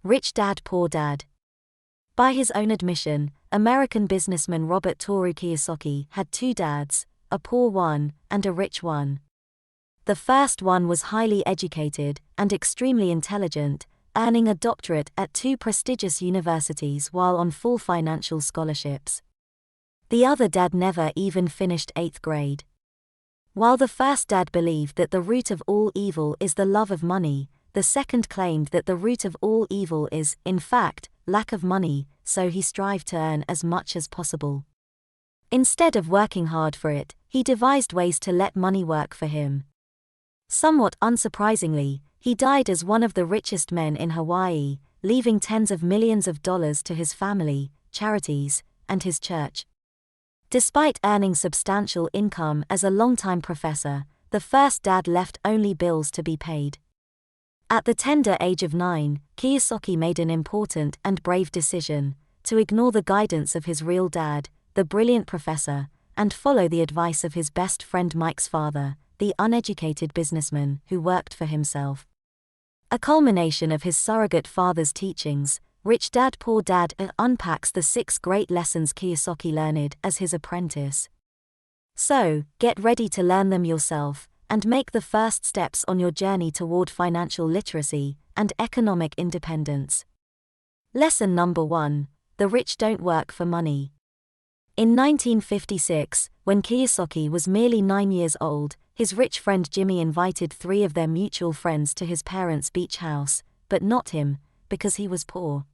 Rich Dad, Poor Dad. By his own admission, American businessman Robert Toru Kiyosaki had two dads, a poor one and a rich one. The first one was highly educated and extremely intelligent, earning a doctorate at two prestigious universities while on full financial scholarships. The other dad never even finished 8th grade. While the first dad believed that the root of all evil is the love of money, the second claimed that the root of all evil is, in fact, lack of money, so he strived to earn as much as possible. Instead of working hard for it, he devised ways to let money work for him. Somewhat unsurprisingly, he died as one of the richest men in Hawaii, leaving tens of millions of dollars to his family, charities, and his church. Despite earning substantial income as a longtime professor, the first dad left only bills to be paid. At the tender age of 9, Kiyosaki made an important and brave decision to ignore the guidance of his real dad, the brilliant professor, and follow the advice of his best friend Mike's father, the uneducated businessman who worked for himself. A culmination of his surrogate father's teachings, Rich Dad Poor Dad unpacks the 6 great lessons Kiyosaki learned as his apprentice. So, get ready to learn them yourself, and make the first steps on your journey toward financial literacy and economic independence. Lesson number 1: The rich don't work for money. In 1956, when Kiyosaki was merely 9 years old, his rich friend Jimmy invited 3 of their mutual friends to his parents' beach house, but not him, because he was poor.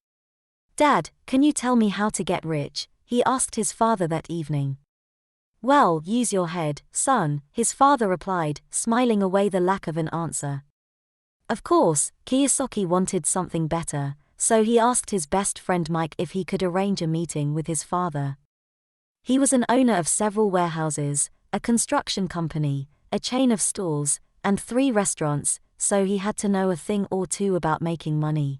"Dad, can you tell me how to get rich?" he asked his father that evening. "Well, use your head, son," his father replied, smiling away the lack of an answer. Of course, Kiyosaki wanted something better, so he asked his best friend Mike if he could arrange a meeting with his father. He was an owner of several warehouses, a construction company, a chain of stores, and 3 restaurants, so he had to know a thing or two about making money.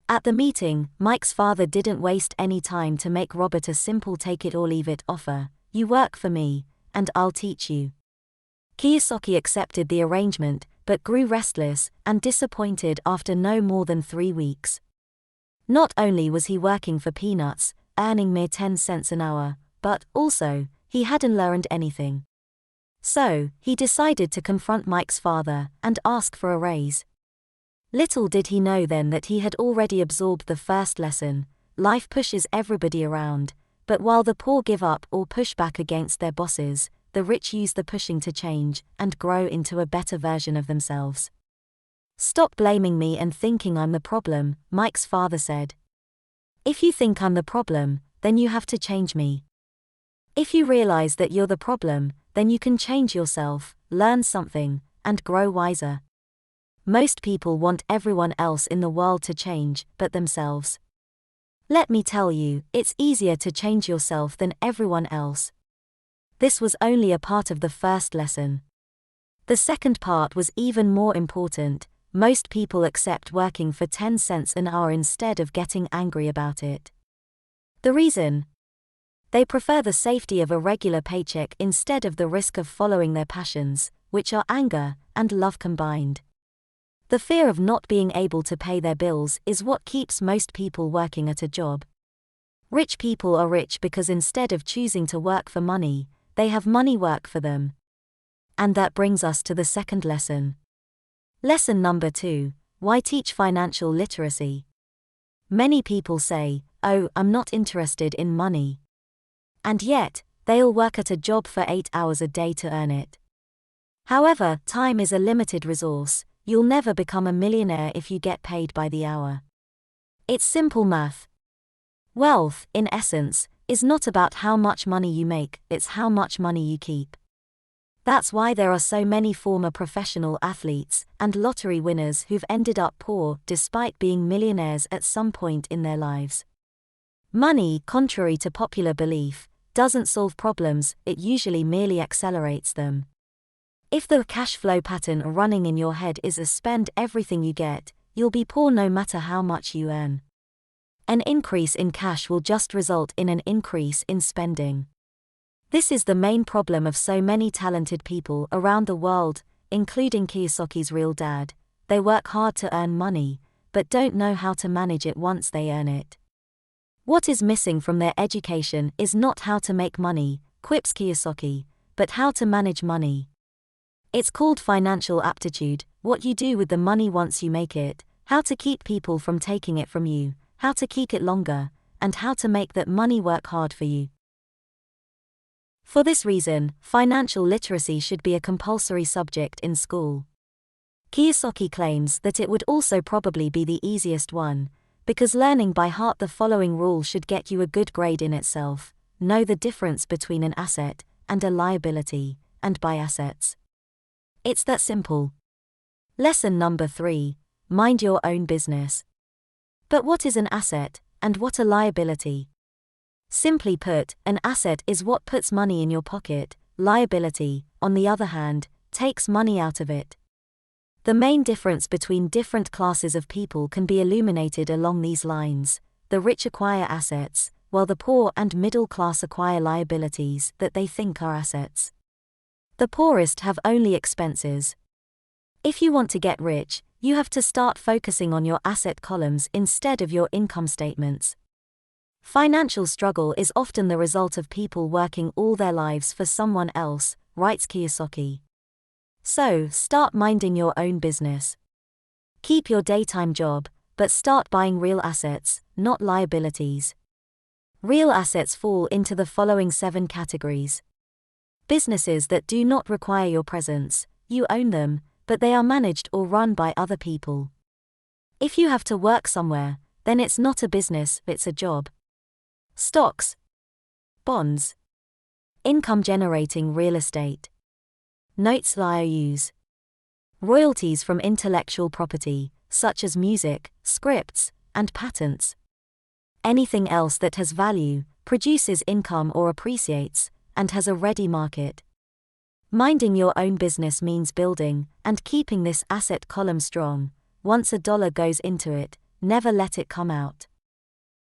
At the meeting, Mike's father didn't waste any time to make Robert a simple take-it-or-leave-it offer: "You work for me, and I'll teach you." Kiyosaki accepted the arrangement, but grew restless and disappointed after no more than 3 weeks. Not only was he working for peanuts, earning mere 10 cents an hour, but, also, he hadn't learned anything. So, he decided to confront Mike's father and ask for a raise. Little did he know then that he had already absorbed the first lesson: life pushes everybody around, but while the poor give up or push back against their bosses, the rich use the pushing to change and grow into a better version of themselves. "Stop blaming me and thinking I'm the problem," Mike's father said. "If you think I'm the problem, then you have to change me. If you realize that you're the problem, then you can change yourself, learn something, and grow wiser." Most people want everyone else in the world to change, but themselves. Let me tell you, it's easier to change yourself than everyone else. This was only a part of the first lesson. The second part was even more important. Most people accept working for 10 cents an hour instead of getting angry about it. The reason? They prefer the safety of a regular paycheck instead of the risk of following their passions, which are anger and love combined. The fear of not being able to pay their bills is what keeps most people working at a job. Rich people are rich because instead of choosing to work for money, they have money work for them. And that brings us to the second lesson. Lesson number 2: Why teach financial literacy? Many people say, "Oh, I'm not interested in money." And yet, they'll work at a job for 8 hours a day to earn it. However, time is a limited resource. You'll never become a millionaire if you get paid by the hour. It's simple math. Wealth, in essence, is not about how much money you make, it's how much money you keep. That's why there are so many former professional athletes and lottery winners who've ended up poor despite being millionaires at some point in their lives. Money, contrary to popular belief, doesn't solve problems, it usually merely accelerates them. If the cash flow pattern running in your head is a spend everything you get, you'll be poor no matter how much you earn. An increase in cash will just result in an increase in spending. This is the main problem of so many talented people around the world, including Kiyosaki's real dad. They work hard to earn money, but don't know how to manage it once they earn it. What is missing from their education is not how to make money, quips Kiyosaki, but how to manage money. It's called financial aptitude, what you do with the money once you make it, how to keep people from taking it from you, how to keep it longer, and how to make that money work hard for you. For this reason, financial literacy should be a compulsory subject in school. Kiyosaki claims that it would also probably be the easiest one, because learning by heart the following rule should get you a good grade in itself: know the difference between an asset and a liability, and buy assets. It's that simple. Lesson number 3, mind your own business. But what is an asset, and what a liability? Simply put, an asset is what puts money in your pocket, liability, on the other hand, takes money out of it. The main difference between different classes of people can be illuminated along these lines. The rich acquire assets, while the poor and middle class acquire liabilities that they think are assets. The poorest have only expenses. If you want to get rich, you have to start focusing on your asset columns instead of your income statements. Financial struggle is often the result of people working all their lives for someone else, writes Kiyosaki. So, start minding your own business. Keep your daytime job, but start buying real assets, not liabilities. Real assets fall into the following 7 categories. Businesses that do not require your presence, you own them, but they are managed or run by other people. If you have to work somewhere, then it's not a business, it's a job. Stocks, bonds, income-generating real estate, notes IOUs, royalties from intellectual property, such as music, scripts, and patents. Anything else that has value, produces income or appreciates, and has a ready market. Minding your own business means building and keeping this asset column strong. Once a dollar goes into it, never let it come out.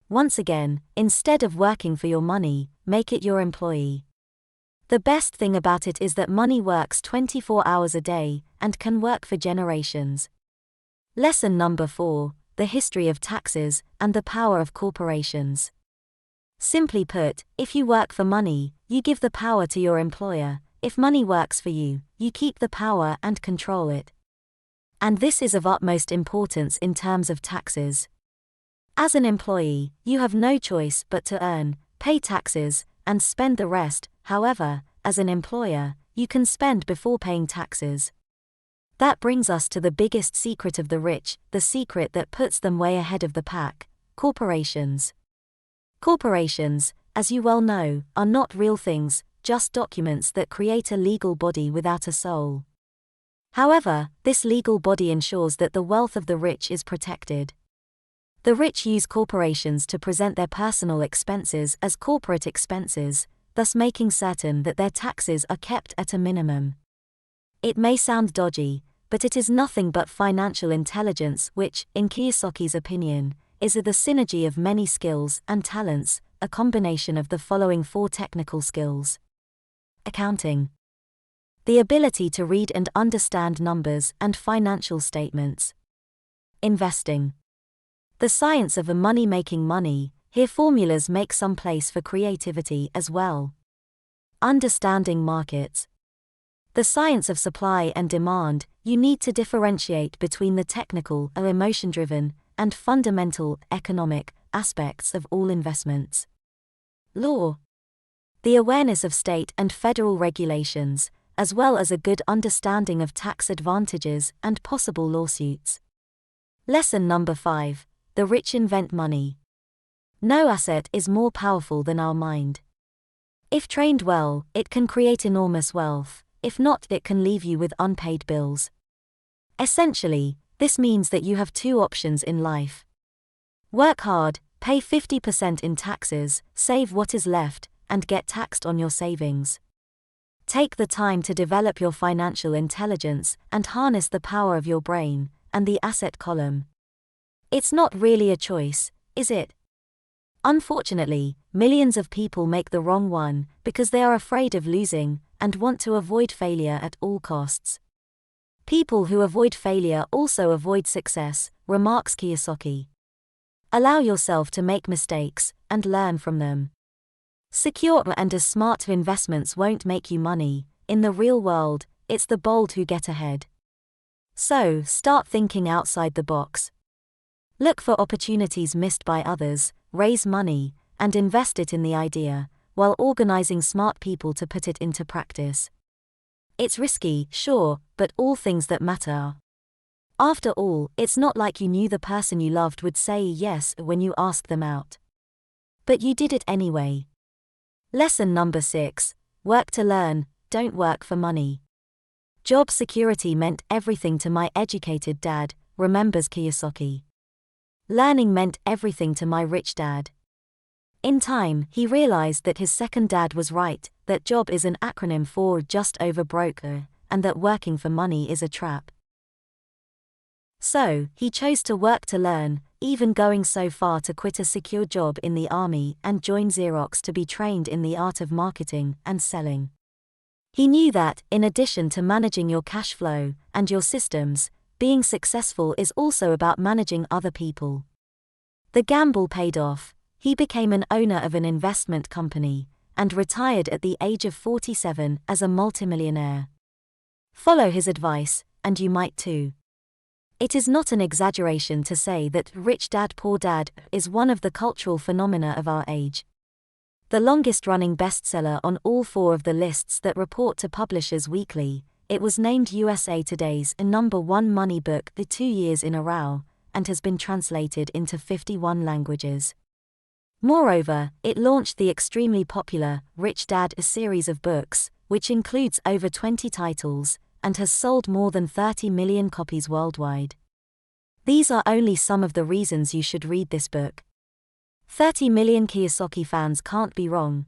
Once again, instead of working for your money, make it your employee. The best thing about it is that money works 24 hours a day and can work for generations. Lesson number 4, the history of taxes and the power of corporations. Simply put, if you work for money, you give the power to your employer. If money works for you, you keep the power and control it. And this is of utmost importance in terms of taxes. As an employee, you have no choice but to earn, pay taxes, and spend the rest. However, as an employer, you can spend before paying taxes. That brings us to the biggest secret of the rich, the secret that puts them way ahead of the pack: corporations. Corporations, as you well know, are not real things, just documents that create a legal body without a soul. However, this legal body ensures that the wealth of the rich is protected. The rich use corporations to present their personal expenses as corporate expenses, thus making certain that their taxes are kept at a minimum. It may sound dodgy, but it is nothing but financial intelligence which, in Kiyosaki's opinion, is the synergy of many skills and talents, a combination of the following 4 technical skills. Accounting. The ability to read and understand numbers and financial statements. Investing. The science of making money. Here formulas make some place for creativity as well. Understanding markets. The science of supply and demand. You need to differentiate between the technical or emotion-driven and fundamental economic aspects of all investments. Law. The awareness of state and federal regulations, as well as a good understanding of tax advantages and possible lawsuits. Lesson number 5. The rich invent money. No asset is more powerful than our mind. If trained well, it can create enormous wealth. If not, it can leave you with unpaid bills. Essentially, this means that you have 2 options in life. Work hard, pay 50% in taxes, save what is left, and get taxed on your savings. Take the time to develop your financial intelligence and harness the power of your brain and the asset column. It's not really a choice, is it? Unfortunately, millions of people make the wrong one because they are afraid of losing and want to avoid failure at all costs. People who avoid failure also avoid success, remarks Kiyosaki. Allow yourself to make mistakes and learn from them. Secure and smart investments won't make you money. In the real world, it's the bold who get ahead. So, start thinking outside the box. Look for opportunities missed by others, raise money, and invest it in the idea, while organizing smart people to put it into practice. It's risky, sure, but all things that matter are. After all, it's not like you knew the person you loved would say yes when you asked them out. But you did it anyway. Lesson number 6. Work to learn, don't work for money. Job security meant everything to my educated dad, remembers Kiyosaki. Learning meant everything to my rich dad. In time, he realized that his second dad was right, that job is an acronym for just over broke, and that working for money is a trap. So, he chose to work to learn, even going so far to quit a secure job in the army and join Xerox to be trained in the art of marketing and selling. He knew that, in addition to managing your cash flow and your systems, being successful is also about managing other people. The gamble paid off. He became an owner of an investment company and retired at the age of 47 as a multimillionaire. Follow his advice, and you might too. It is not an exaggeration to say that Rich Dad Poor Dad is one of the cultural phenomena of our age. The longest-running bestseller on all 4 of the lists that report to Publishers Weekly, it was named USA Today's #1 money book the 2 years in a row, and has been translated into 51 languages. Moreover, it launched the extremely popular Rich Dad series of books, which includes over 20 titles, and has sold more than 30 million copies worldwide. These are only some of the reasons you should read this book. 30 million Kiyosaki fans can't be wrong,